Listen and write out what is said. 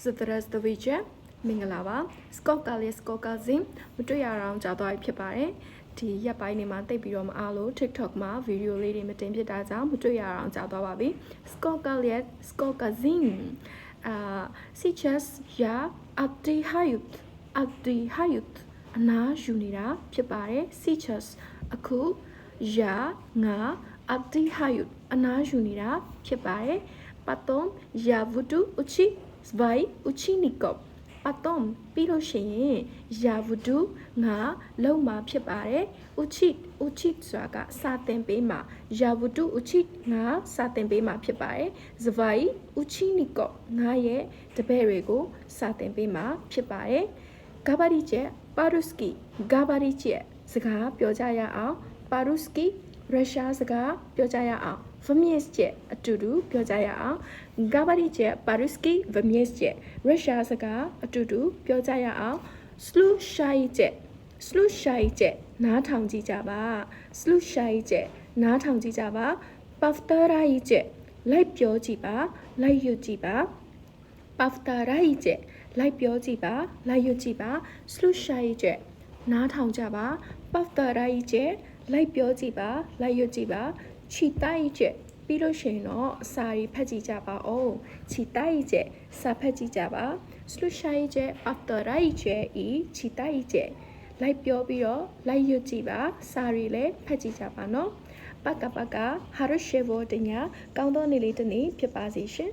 Stress 的位置明个啦吧 Scorecard စဉ်မတွေ့ရအောင်ကြာသွားပြီဖြစ်ပါတယ်ဒီရက်ပိုင်းနေမှာတိတ်ပြီးတော့မအားလို့ TikTok မှာဗီဒီယိုလေးတွေမတင်ဖြစ်တာကြောင့်မတွေ့ရအောင်ကြာသွားပါပြီ Scorecard စဉ်сейчас я отдыхаю အနားယူနေတာဖြစ်ပါတယ် сейчас အခု я ငါ отдыхаю အနားယူနေတာဖြစ်ပါတယ် потом я буду учить свой учеников потом ပြီးလို့ရှိရင် я буду ငါလုံမှာဖြစ်ပါတယ် учить ဆိုတာကစာသင်ပေးမှာ я буду учить ငါစာသင်ပေးမှာဖြစ်ပါတယ် свой учеников ငါရဲ့တပည့်တွေကိုစာသင်ပေးမှာဖြစ်ပါတယ် говорите по-русски говорите စကားပြောကြရအောင် по-русски ရုရှားစကားပြောကြရအောင် вместе အတူတူပြောကြရအောင် говорите по-русски вместе ရုရှားစကားအတူတူပြောကြရအောင် слушайте နားထောင်ကြည့်ကြပါ слушайте နားထောင်ကြည့်ကြပါ повторяйте လိုက်ပြောကြည့်ပါလိုက်ရွတ်ကြည့်ပါ повторяйте လိုက်ပြောကြည့်ပါလိုက်ရွတ်ကြည့်ပါ слушайте နားထောင်ကြပါ повторяйте လိုက်ပြောကြည့်ပါလိုက်ရွတ်ကြည့်ပါ читайте ပြီးလို့ရှိရင်တော့စာရီဖတ်ကြည့်ကြပါဦး читайте စာဖတ်ကြည့်ကြပါ слушайте повторяйте и читайте လိုက်ပြောပြီးတော့လိုက်ရွတ်ကြည့်ပါစာရီလည်းဖတ်ကြည့်ကြပါနော် пока-пока хорошего дня ကောင်းသောနေ့လေးတစ်နေ့ဖြစ်ပါစေရှင်